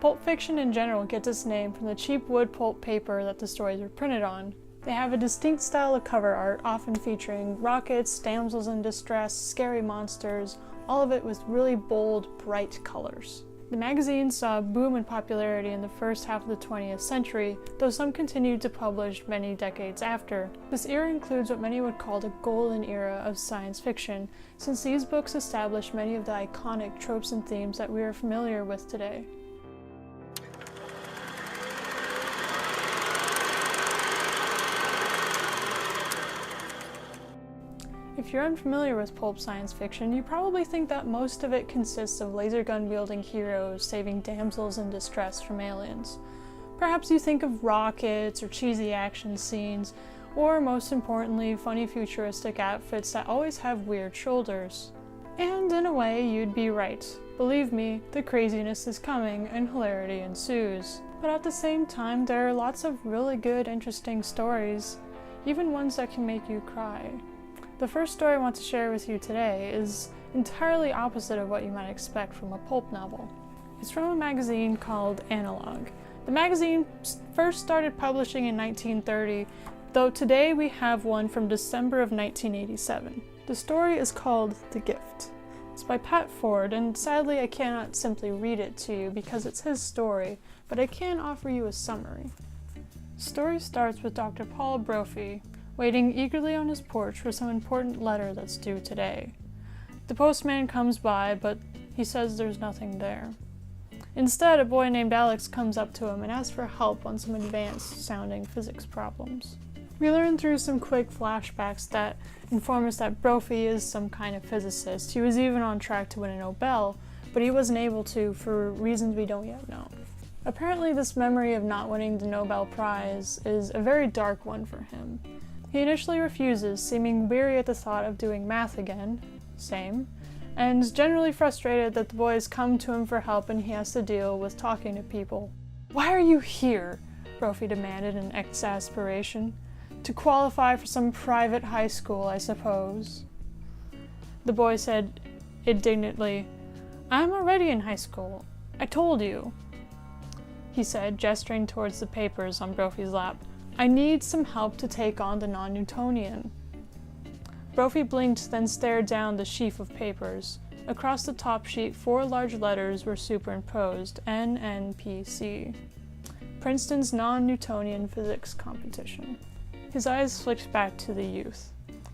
Pulp fiction in general gets its name from the cheap wood pulp paper that the stories were printed on. They have a distinct style of cover art, often featuring rockets, damsels in distress, scary monsters, all of it with really bold, bright colors. The magazine saw a boom in popularity in the first half of the 20th century, though some continued to publish many decades after. This era includes what many would call the golden era of science fiction, since these books established many of the iconic tropes and themes that we are familiar with today. If you're unfamiliar with pulp science fiction, you probably think that most of it consists of laser gun-wielding heroes saving damsels in distress from aliens. Perhaps you think of rockets or cheesy action scenes, or most importantly, funny futuristic outfits that always have weird shoulders. And in a way, you'd be right. Believe me, the craziness is coming and hilarity ensues. But at the same time, there are lots of really good, interesting stories, even ones that can make you cry. The first story I want to share with you today is entirely opposite of what you might expect from a pulp novel. It's from a magazine called Analog. The magazine first started publishing in 1930, though today we have one from December of 1987. The story is called The Gift. It's by Pat Ford, and sadly I cannot simply read it to you because it's his story, but I can offer you a summary. The story starts with Dr. Paul Brophy, waiting eagerly on his porch for some important letter that's due today. The postman comes by, but he says there's nothing there. Instead, a boy named Alex comes up to him and asks for help on some advanced-sounding physics problems. We learn through some quick flashbacks that inform us that Brophy is some kind of physicist. He was even on track to win a Nobel, but he wasn't able to for reasons we don't yet know. Apparently, this memory of not winning the Nobel Prize is a very dark one for him. He initially refuses, seeming weary at the thought of doing math again, same, and generally frustrated that the boys come to him for help and he has to deal with talking to people. "Why are you here?" Brophy demanded in exasperation. "To qualify for some private high school, I suppose." The boy said indignantly, "I'm already in high school. I told you," he said, gesturing towards the papers on Brophy's lap. "I need some help to take on the non-Newtonian." Brophy blinked, then stared down the sheaf of papers. Across the top sheet, 4 large letters were superimposed, NNPC, Princeton's Non-Newtonian Physics Competition. His eyes flicked back to the youth.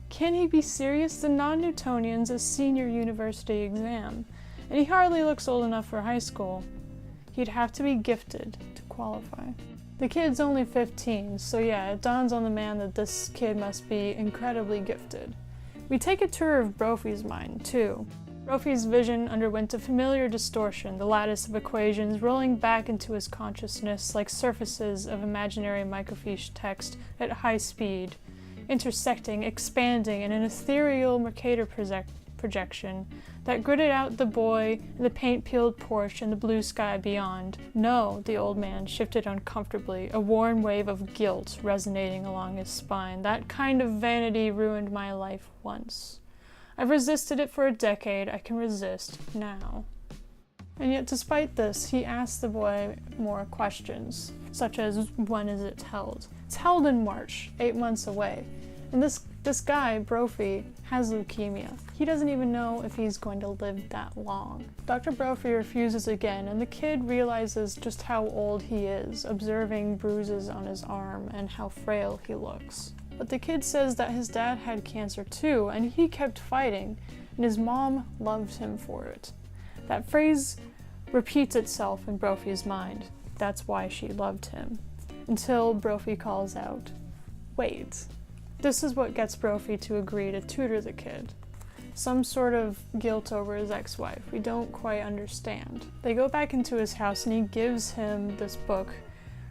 Can he be serious? The non-Newtonian's a senior university exam, and he hardly looks old enough for high school. He'd have to be gifted to qualify. The kid's only 15, so yeah, it dawns on the man that this kid must be incredibly gifted. We take a tour of Brophy's mind, too. Brophy's vision underwent a familiar distortion, the lattice of equations rolling back into his consciousness like surfaces of imaginary microfiche text at high speed, intersecting, expanding in an ethereal Mercator projection that gridded out the boy and the paint-peeled porch and the blue sky beyond. No, the old man shifted uncomfortably, a worn wave of guilt resonating along his spine. That kind of vanity ruined my life once. I've resisted it for a decade. I can resist now. And yet, despite this, he asked the boy more questions, such as, when is it held? It's held in March, 8 months away. And this guy, Brophy, has leukemia. He doesn't even know if he's going to live that long. Dr. Brophy refuses again, and the kid realizes just how old he is, observing bruises on his arm and how frail he looks. But the kid says that his dad had cancer too, and he kept fighting, and his mom loved him for it. That phrase repeats itself in Brophy's mind. That's why she loved him. Until Brophy calls out, "Wait." This is what gets Brophy to agree to tutor the kid. Some sort of guilt over his ex-wife. We don't quite understand. They go back into his house and he gives him this book,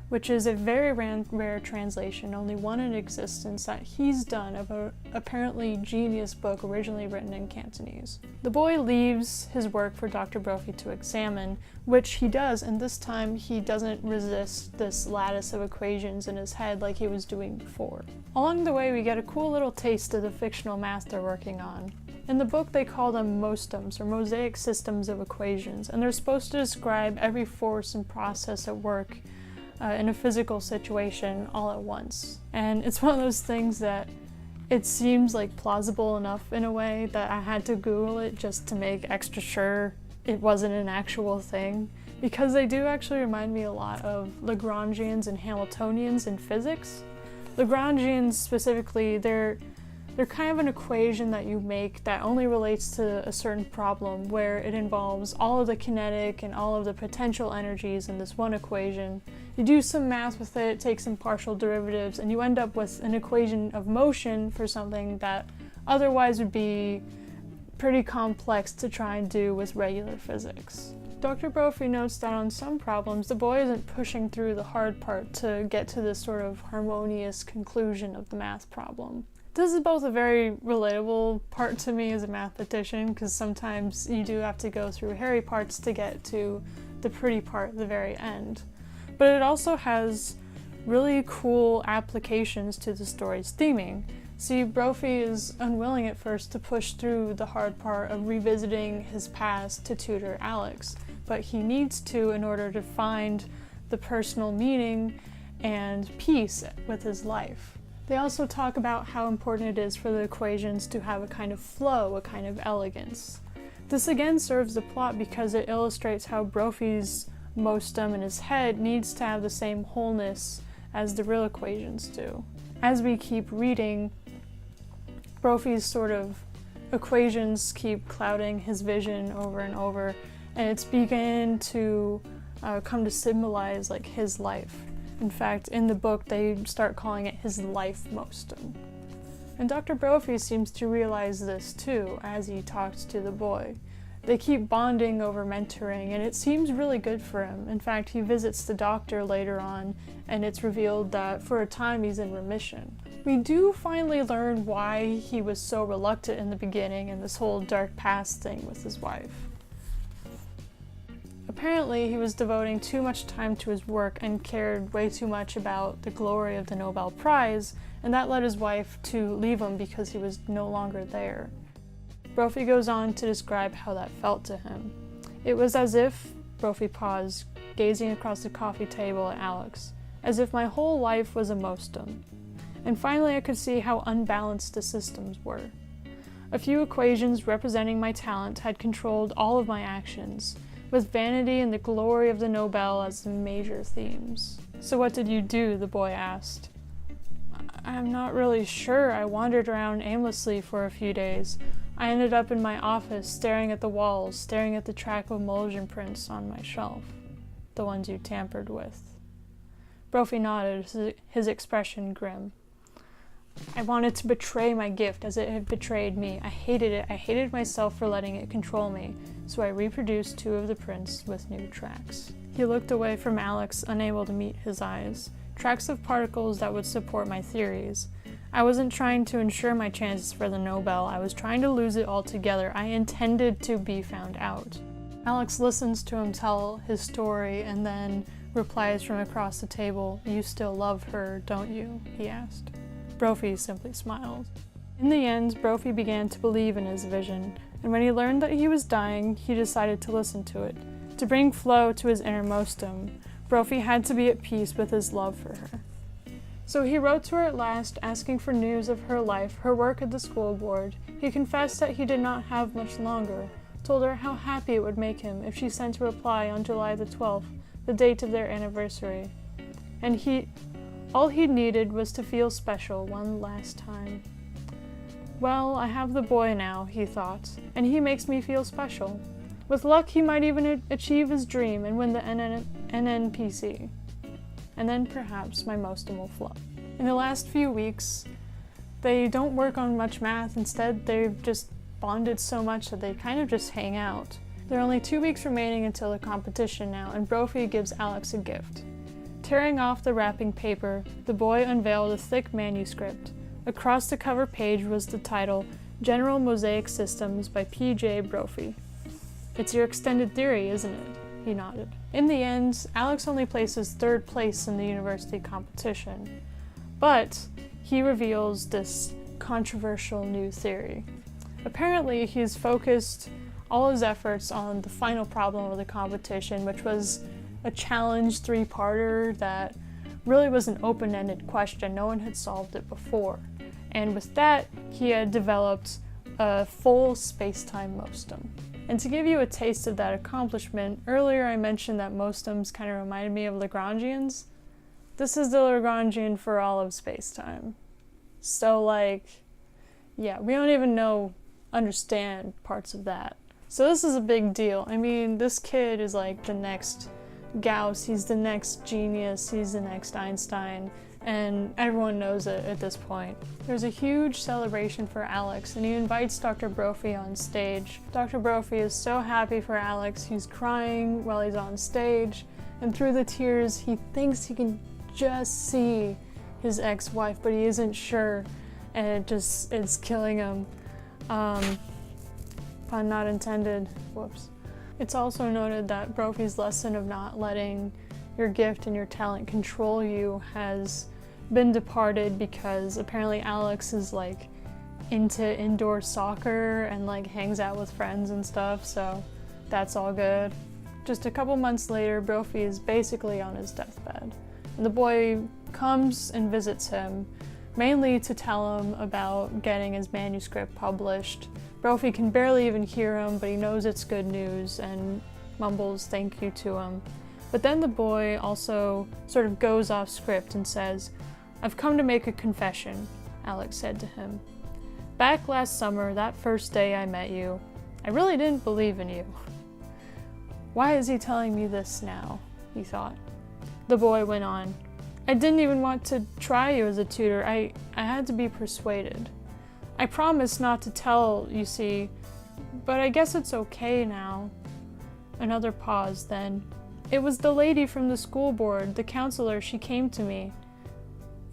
which is a very rare translation, only one in existence, that he's done of a apparently genius book originally written in Cantonese. The boy leaves his work for Dr. Brophy to examine, which he does, and this time he doesn't resist this lattice of equations in his head like he was doing before. Along the way, we get a cool little taste of the fictional math they're working on. In the book, they call them mostems, or mosaic systems of equations, and they're supposed to describe every force and process at work in a physical situation all at once. And it's one of those things that it seems like plausible enough in a way that I had to Google it just to make extra sure it wasn't an actual thing, because they do actually remind me a lot of Lagrangians and Hamiltonians in physics. Lagrangians specifically, they're kind of an equation that you make that only relates to a certain problem, where it involves all of the kinetic and all of the potential energies in this one equation. You do some math with it, take some partial derivatives, and you end up with an equation of motion for something that otherwise would be pretty complex to try and do with regular physics. Dr. Brophy notes that on some problems, the boy isn't pushing through the hard part to get to this sort of harmonious conclusion of the math problem. This is both a very relatable part to me as a mathematician, because sometimes you do have to go through hairy parts to get to the pretty part at the very end. But it also has really cool applications to the story's theming. See, Brophy is unwilling at first to push through the hard part of revisiting his past to tutor Alex, but he needs to in order to find the personal meaning and peace with his life. They also talk about how important it is for the equations to have a kind of flow, a kind of elegance. This again serves the plot because it illustrates how Brophy's mostem in his head needs to have the same wholeness as the real equations do. As we keep reading, Brophy's sort of equations keep clouding his vision over and over, and it's beginning to come to symbolize like his life. In fact, in the book, they start calling it his life mostem. And Dr. Brophy seems to realize this too as he talks to the boy. They keep bonding over mentoring, and it seems really good for him. In fact, he visits the doctor later on, and it's revealed that for a time he's in remission. We do finally learn why he was so reluctant in the beginning and this whole dark past thing with his wife. Apparently, he was devoting too much time to his work and cared way too much about the glory of the Nobel Prize, and that led his wife to leave him because he was no longer there. Brophy goes on to describe how that felt to him. It was as if, Brophy paused, gazing across the coffee table at Alex, as if my whole life was a mostem. And finally I could see how unbalanced the systems were. A few equations representing my talent had controlled all of my actions, with vanity and the glory of the Nobel as the major themes. So what did you do? The boy asked. I'm not really sure. I wandered around aimlessly for a few days. I ended up in my office, staring at the walls, staring at the track of emulsion prints on my shelf. The ones you tampered with. Brophy nodded, his expression grim. I wanted to betray my gift as it had betrayed me. I hated it. I hated myself for letting it control me, so I reproduced 2 of the prints with new tracks. He looked away from Alex, unable to meet his eyes. Tracks of particles that would support my theories. I wasn't trying to ensure my chances for the Nobel. I was trying to lose it altogether. I intended to be found out. Alex listens to him tell his story and then replies from across the table, You still love her, don't you? He asked. Brophy simply smiled. In the end, Brophy began to believe in his vision, and when he learned that he was dying, he decided to listen to it. To bring flow to his innermostem, Brophy had to be at peace with his love for her. So he wrote to her at last, asking for news of her life, her work at the school board. He confessed that he did not have much longer, told her how happy it would make him if she sent a reply on July the 12th, the date of their anniversary. And all he needed was to feel special one last time. Well, I have the boy now, he thought, and he makes me feel special. With luck, he might even achieve his dream and win the NNPC. And then perhaps my mostem will flow. In the last few weeks, they don't work on much math. Instead, they've just bonded so much that they kind of just hang out. There are only 2 weeks remaining until the competition now, and Brophy gives Alex a gift. Tearing off the wrapping paper, the boy unveiled a thick manuscript. Across the cover page was the title, General Mosaic Systems by P.J. Brophy. It's your extended theory, isn't it? He nodded. In the end, Alex only places 3rd place in the university competition, but he reveals this controversial new theory. Apparently, he's focused all his efforts on the final problem of the competition, which was a challenge three-parter that really was an open-ended question. No one had solved it before. And with that, he had developed a full space-time mostum. And to give you a taste of that accomplishment, earlier I mentioned that mostums kind of reminded me of Lagrangians. This is the Lagrangian for all of space-time. So yeah, we don't even understand parts of that. So this is a big deal. I mean, this kid is like the next Gauss, he's the next genius, he's the next Einstein, and everyone knows it at this point. There's a huge celebration for Alex, and he invites Dr. Brophy on stage. Dr. Brophy is so happy for Alex, he's crying while he's on stage, and through the tears, he thinks he can just see his ex-wife, but he isn't sure, and it's killing him. Pun not intended. Whoops. It's also noted that Brophy's lesson of not letting your gift and your talent control you has been departed because apparently Alex is into indoor soccer and hangs out with friends and stuff, so that's all good. Just a couple months later, Brophy is basically on his deathbed, and the boy comes and visits him, mainly to tell him about getting his manuscript published. Brophy can barely even hear him, but he knows it's good news and mumbles thank you to him. But then the boy also sort of goes off script and says, "I've come to make a confession," Alex said to him. "Back last summer, that first day I met you, I really didn't believe in you." Why is he telling me this now? He thought. The boy went on, "I didn't even want to try you as a tutor. I had to be persuaded. I promised not to tell, you see, but I guess it's okay now." Another pause, then. "It was the lady from the school board, the counselor. She came to me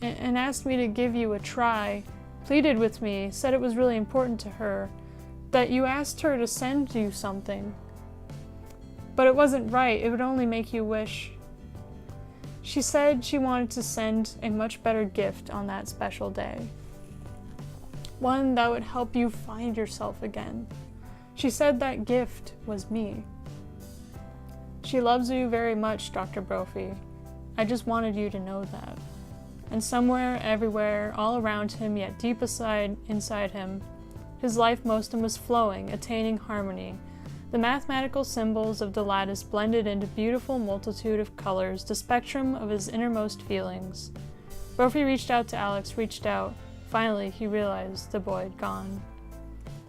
and asked me to give you a try, pleaded with me, said it was really important to her, that you asked her to send you something. But it wasn't right. It would only make you wish. She said she wanted to send a much better gift on that special day. One that would help you find yourself again. She said that gift was me. She loves you very much, Dr. Brophy. I just wanted you to know that." And somewhere, everywhere, all around him, yet deep inside him, his life mostum was flowing, attaining harmony. The mathematical symbols of the lattice blended into beautiful multitude of colors, the spectrum of his innermost feelings. Brophy reached out to Alex, reached out. Finally, he realized the boy had gone.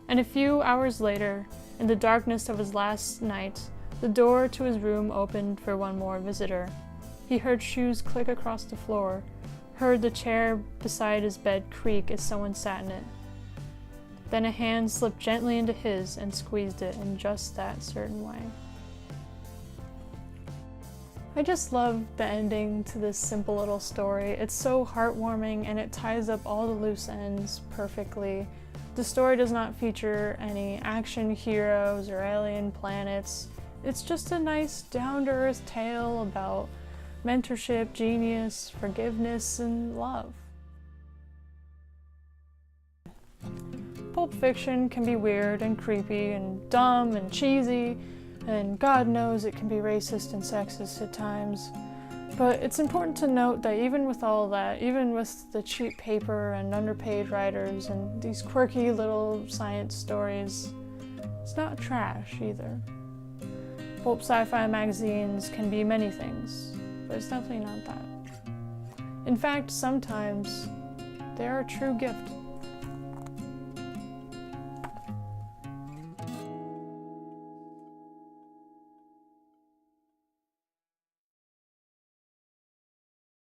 And a few hours later, in the darkness of his last night, the door to his room opened for one more visitor. He heard shoes click across the floor, heard the chair beside his bed creak as someone sat in it. Then a hand slipped gently into his and squeezed it in just that certain way. I just love the ending to this simple little story. It's so heartwarming and it ties up all the loose ends perfectly. The story does not feature any action heroes or alien planets. It's just a nice down-to-earth tale about mentorship, genius, forgiveness, and love. Pulp Fiction can be weird and creepy and dumb and cheesy, and God knows it can be racist and sexist at times. But it's important to note that even with all that, even with the cheap paper and underpaid writers and these quirky little science stories, it's not trash either. Pulp Sci-Fi magazines can be many things, but it's definitely not that. In fact, sometimes they're a true gift.